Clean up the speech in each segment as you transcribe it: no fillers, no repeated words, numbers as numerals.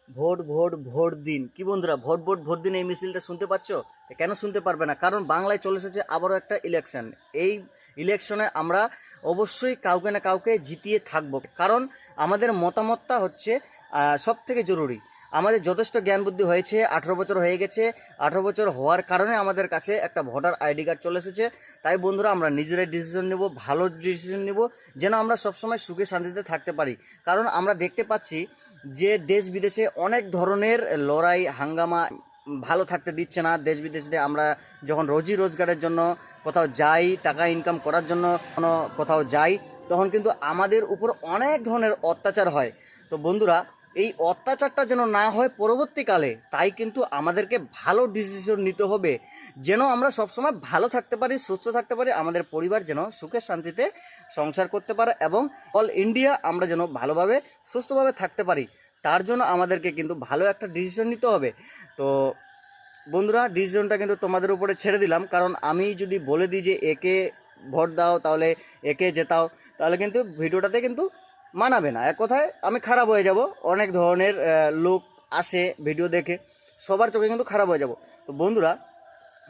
Vote vote vote দিন। কি বন্ধুরা, ভোট ভোট ভোট দিন এই মিছিলটা শুনতে পাচ্ছ? কেন শুনতে পারবে না? কারণ বাংলায় চলে এসেছে আবারও একটা ইলেকশন। এই ইলেকশনে আমরা অবশ্যই কাউকে না কাউকে জিতিয়ে থাকবো, কারণ আমাদের মতামতটা হচ্ছে সব থেকে জরুরি। আমাদের যথেষ্ট জ্ঞান বুদ্ধি হয়েছে, 18 বছর হয়ে গেছে। 18 বছর হওয়ার কারণে আমাদের কাছে একটা ভোটার আইডি কার্ড চলে এসেছে। তাই বন্ধুরা, আমরা নিজেরাই ডিসিশন নেব, ভালো ডিসিশন নেব, যেন আমরা সবসময় সুখে শান্তিতে থাকতে পারি। কারণ আমরা দেখতে পাচ্ছি যে দেশ বিদেশে অনেক ধরনের লড়াই হাঙ্গামা, ভালো থাকতে দিচ্ছে না। দেশ বিদেশে আমরা যখন রোজি রোজগারের জন্য কোথাও যাই, টাকা ইনকাম করার জন্য কোনো কোথাও যাই, তখন কিন্তু আমাদের উপর অনেক ধরনের অত্যাচার হয়। তো বন্ধুরা, এই অত্যাচারটা যেন না হয় পরবর্তীকালে, তাই কিন্তু আমাদেরকে ভালো ডিসিশন নিতে হবে, যেন আমরা সবসময় ভালো থাকতে পারি, সুস্থ থাকতে পারি, আমাদের পরিবার যেন সুখে শান্তিতে সংসার করতে পারে, এবং অল ইন্ডিয়া আমরা যেন ভালোভাবে সুস্থভাবে থাকতে পারি। তার জন্য আমাদেরকে কিন্তু ভালো একটা ডিসিশন নিতে হবে। তো বন্ধুরা, ডিসিশনটা কিন্তু তোমাদের উপরে ছেড়ে দিলাম, কারণ আমি যদি বলে দিই যে একে ভোট দাও, তাহলে একে জেতাও, তাহলে কিন্তু ভিডিওটাতে কিন্তু মানাবে না। এক কথায় আমি খারাপ হয়ে যাব। অনেক ধরনের লোক আসে ভিডিও দেখে, সবার চোখে কিন্তু খারাপ হয়ে যাব। তো বন্ধুরা,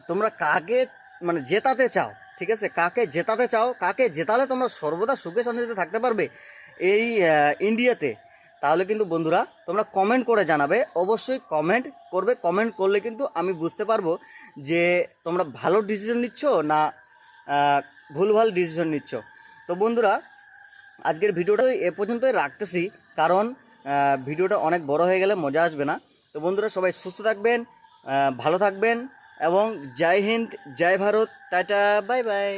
তোমরা কাকে মানে জেতাতে চাও, ঠিক আছে? কাকে জেতাতে চাও, কাকে জেতালে তোমরা সর্বদা সুখে শান্তিতে থাকতে পারবে এই ইন্ডিয়াতে, তাহলে কিন্তু বন্ধুরা তোমরা কমেন্ট করে জানাবে। অবশ্যই কমেন্ট করবে। কমেন্ট করলে কিন্তু আমি বুঝতে পারবো যে তোমরা ভালো ডিসিশন নিচ্ছ না ভুলভাল ডিসিশন নিচ্ছ। তো বন্ধুরা, আজকের ভিডিওটা এ পর্যন্তই রাখতেছি, কারণ ভিডিওটা অনেক বড় হয়ে গেলে মজা আসবে না। তো বন্ধুরা, সবাই সুস্থ থাকবেন, ভালো থাকবেন, এবং জয় হিন্দ, জয় ভারত, টাটা, বাই বাই।